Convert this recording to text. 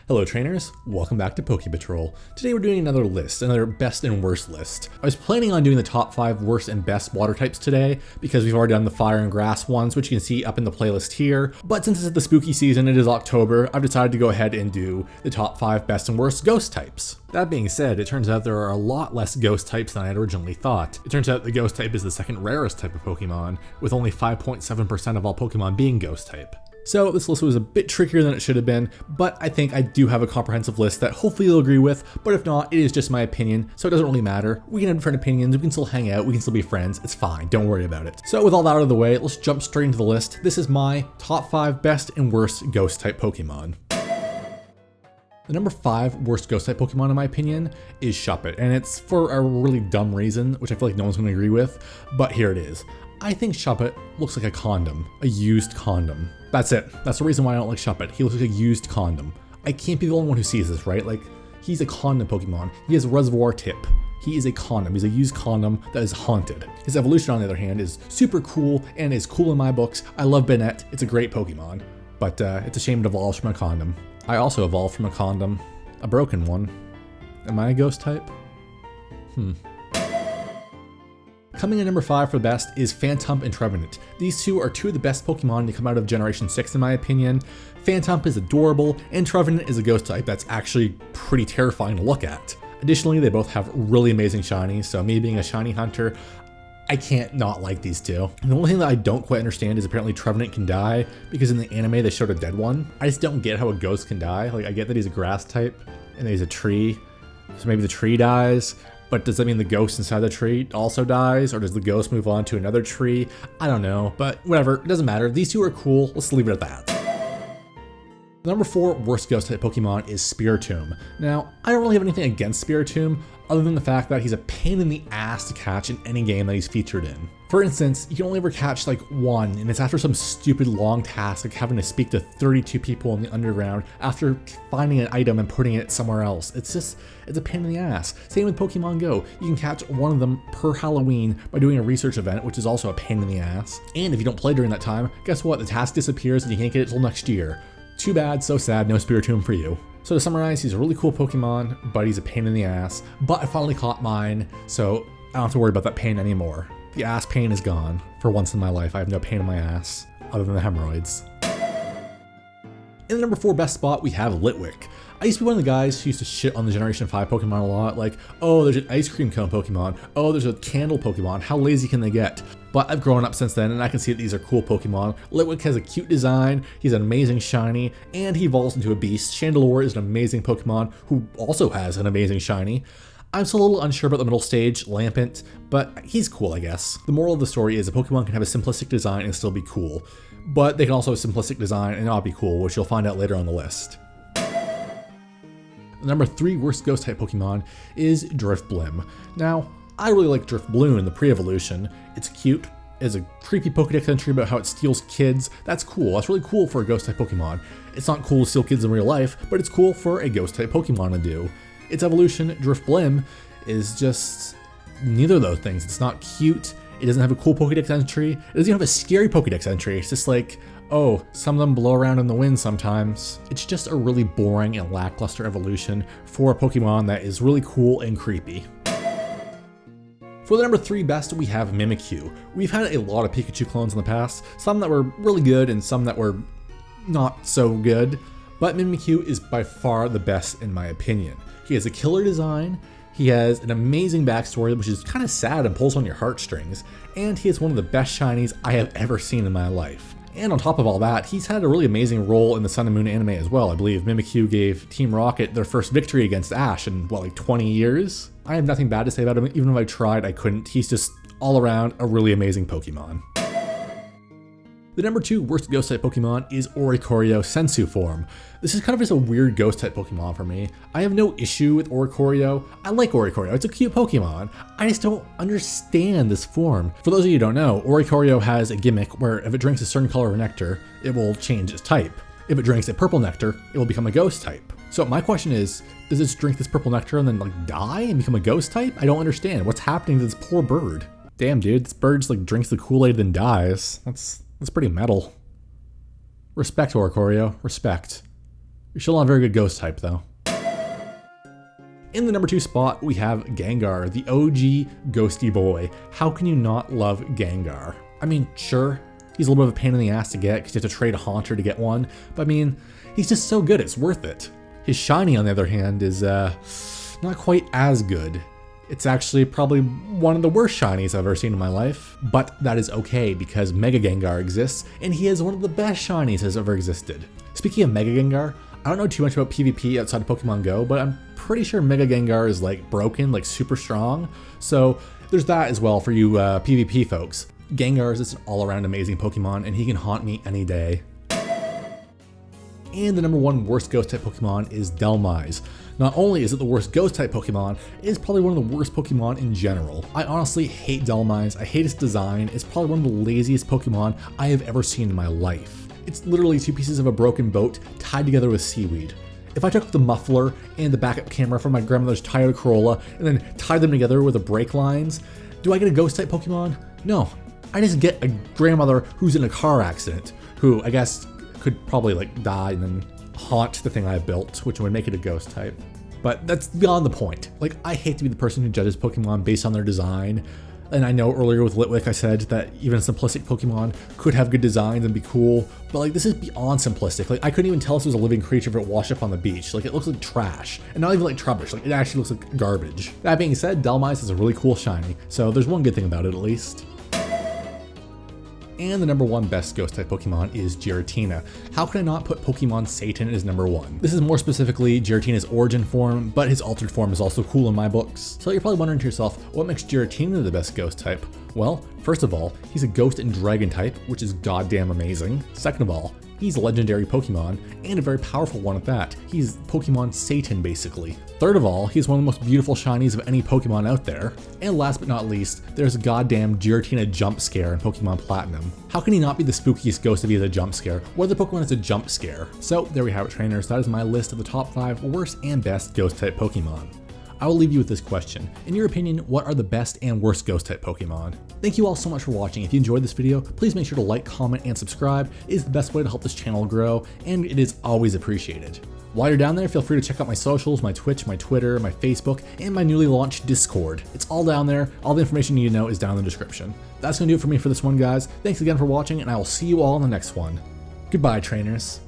Hello trainers, welcome back to Poke Patrol. Today we're doing another list, another best and worst list. I was planning on doing the top 5 worst and best water types today because we've already done the fire and grass ones, which you can see up in the playlist here. But since it's the spooky season, it is October, I've decided to go ahead and do the top 5 best and worst ghost types. That being said, it turns out there are a lot less ghost types than I had originally thought. It turns out the ghost type is the second rarest type of Pokemon, with only 5.7% of all Pokemon being ghost type. So this list was a bit trickier than it should have been, but I think I do have a comprehensive list that hopefully you'll agree with, but if not, it is just my opinion, so it doesn't really matter. We can have different opinions, we can still hang out, we can still be friends, it's fine, don't worry about it. So with all that out of the way, let's jump straight into the list. This is my top 5 best and worst ghost type Pokemon. The number 5 worst ghost type Pokemon in my opinion is Shuppet, and it's for a really dumb reason, which I feel like no one's going to agree with, but here it is. I think Shuppet looks like a condom, a used condom. That's it. That's the reason why I don't like Shuppet. He looks like a used condom. I can't be the only one who sees this, right? Like, he's a condom Pokemon. He has a reservoir tip. He is a condom. He's a used condom that is haunted. His evolution, on the other hand, is super cool and is cool in my books. I love Bennett. It's a great Pokemon, but it's a shame it evolves from a condom. I also evolved from a condom, a broken one. Am I a ghost type? Coming in number 5 for the best is Phantump and Trevenant. These two are two of the best Pokemon to come out of Generation 6 in my opinion. Phantump is adorable, and Trevenant is a ghost type that's actually pretty terrifying to look at. Additionally, they both have really amazing shinies, so me being a shiny hunter, I can't not like these two. And the only thing that I don't quite understand is apparently Trevenant can die, because in the anime they showed a dead one. I just don't get how a ghost can die. Like, I get that he's a grass type, and that he's a tree, so maybe the tree dies. But does that mean the ghost inside the tree also dies? Or does the ghost move on to another tree? I don't know, but whatever, it doesn't matter. These two are cool, let's leave it at that. The number 4 worst ghost type Pokemon is Spiritomb. Now, I don't really have anything against Spiritomb, other than the fact that he's a pain in the ass to catch in any game that he's featured in. For instance, you can only ever catch like one, and it's after some stupid long task like having to speak to 32 people in the underground after finding an item and putting it somewhere else. It's a pain in the ass. Same with Pokemon Go. You can catch one of them per Halloween by doing a research event, which is also a pain in the ass. And if you don't play during that time, guess what? The task disappears and you can't get it till next year. Too bad, so sad, no Spiritomb for you. So to summarize, he's a really cool Pokemon, but he's a pain in the ass. But I finally caught mine, so I don't have to worry about that pain anymore. The ass pain is gone. For once in my life, I have no pain in my ass, other than the hemorrhoids. In the number 4 best spot, we have Litwick. I used to be one of the guys who used to shit on the Generation 5 Pokemon a lot, like, oh, there's an ice cream cone Pokemon, oh, there's a candle Pokemon, how lazy can they get? But I've grown up since then, and I can see that these are cool Pokemon. Litwick has a cute design, he's an amazing shiny, and he evolves into a beast. Chandelure is an amazing Pokemon who also has an amazing shiny. I'm still a little unsure about the middle stage, Lampent, but he's cool, I guess. The moral of the story is a Pokemon can have a simplistic design and still be cool, but they can also have a simplistic design and not be cool, which you'll find out later on the list. The number 3 worst ghost type Pokemon is Driftblim. Now, I really like Driftblim in the pre-evolution. It's cute, it has a creepy Pokedex entry about how it steals kids. That's cool, that's really cool for a ghost type Pokemon. It's not cool to steal kids in real life, but it's cool for a ghost type Pokemon to do. Its evolution, Driftblim, is just neither of those things. It's not cute, it doesn't have a cool Pokedex entry, it doesn't even have a scary Pokedex entry. It's just like, oh, some of them blow around in the wind sometimes. It's just a really boring and lackluster evolution for a Pokemon that is really cool and creepy. For the number 3 best, we have Mimikyu. We've had a lot of Pikachu clones in the past, some that were really good and some that were not so good, but Mimikyu is by far the best in my opinion. He has a killer design, he has an amazing backstory which is kind of sad and pulls on your heartstrings, and he is one of the best shinies I have ever seen in my life. And on top of all that, he's had a really amazing role in the Sun and Moon anime as well. I believe Mimikyu gave Team Rocket their first victory against Ash in, what, like 20 years? I have nothing bad to say about him, even if I tried, I couldn't. He's just all around a really amazing Pokemon. The number 2 worst ghost type Pokemon is Oricorio Sensu form. This is kind of just a weird ghost type Pokemon for me. I have no issue with Oricorio. I like Oricorio, it's a cute Pokemon. I just don't understand this form. For those of you who don't know, Oricorio has a gimmick where if it drinks a certain color of nectar, it will change its type. If it drinks a purple nectar, it will become a ghost type. So my question is, does it drink this purple nectar and then like die and become a ghost type? I don't understand. What's happening to this poor bird? Damn dude, this bird just like drinks the Kool-Aid then dies. That's pretty metal. Respect, Oricorio, respect. You're still not a very good ghost type though. In the number 2 spot, we have Gengar, the OG ghosty boy. How can you not love Gengar? I mean, sure, he's a little bit of a pain in the ass to get because you have to trade a Haunter to get one, but I mean, he's just so good, it's worth it. His shiny, on the other hand, is not quite as good. It's actually probably one of the worst shinies I've ever seen in my life, but that is okay because Mega Gengar exists, and he is one of the best shinies that's ever existed. Speaking of Mega Gengar, I don't know too much about PvP outside of Pokemon Go, but I'm pretty sure Mega Gengar is like broken, like super strong. So there's that as well for you PvP folks. Gengar is just an all-around amazing Pokemon, and he can haunt me any day. And the number 1 worst ghost type Pokemon is Dhelmise. Not only is it the worst ghost type Pokemon, it is probably one of the worst Pokemon in general. I honestly hate Dhelmise, I hate its design, it's probably one of the laziest Pokemon I have ever seen in my life. It's literally 2 pieces of a broken boat tied together with seaweed. If I took the muffler and the backup camera from my grandmother's Toyota Corolla and then tied them together with the brake lines, do I get a ghost type Pokemon? No, I just get a grandmother who's in a car accident, who I guess could probably like die and then haunt the thing I built, which would make it a ghost type. But that's beyond the point. Like, I hate to be the person who judges Pokemon based on their design. And I know earlier with Litwick I said that even simplistic Pokemon could have good designs and be cool, but like this is beyond simplistic. Like, I couldn't even tell if it was a living creature if it washed up on the beach. Like, it looks like trash, and not even like rubbish. Like, it actually looks like garbage. That being said, Dhelmise is a really cool shiny, so there's one good thing about it at least. And the number 1 best ghost type Pokemon is Giratina. How can I not put Pokemon Satan as number 1? This is more specifically Giratina's origin form, but his altered form is also cool in my books. So you're probably wondering to yourself, what makes Giratina the best ghost type? Well, first of all, he's a ghost and dragon type, which is goddamn amazing. Second of all, he's a legendary Pokemon, and a very powerful one at that. He's Pokemon Satan, basically. Third of all, he's one of the most beautiful shinies of any Pokemon out there. And last but not least, there's a goddamn Giratina jump scare in Pokemon Platinum. How can he not be the spookiest ghost if he has a jump scare? What other Pokemon has a jump scare? So there we have it, trainers. That is my list of the top 5 worst and best ghost type Pokemon. I will leave you with this question. In your opinion, what are the best and worst ghost type Pokemon? Thank you all so much for watching. If you enjoyed this video, please make sure to like, comment, and subscribe. It is the best way to help this channel grow, and it is always appreciated. While you're down there, feel free to check out my socials, my Twitch, my Twitter, my Facebook, and my newly launched Discord. It's all down there. All the information you need to know is down in the description. That's going to do it for me for this one, guys. Thanks again for watching, and I will see you all in the next one. Goodbye, trainers.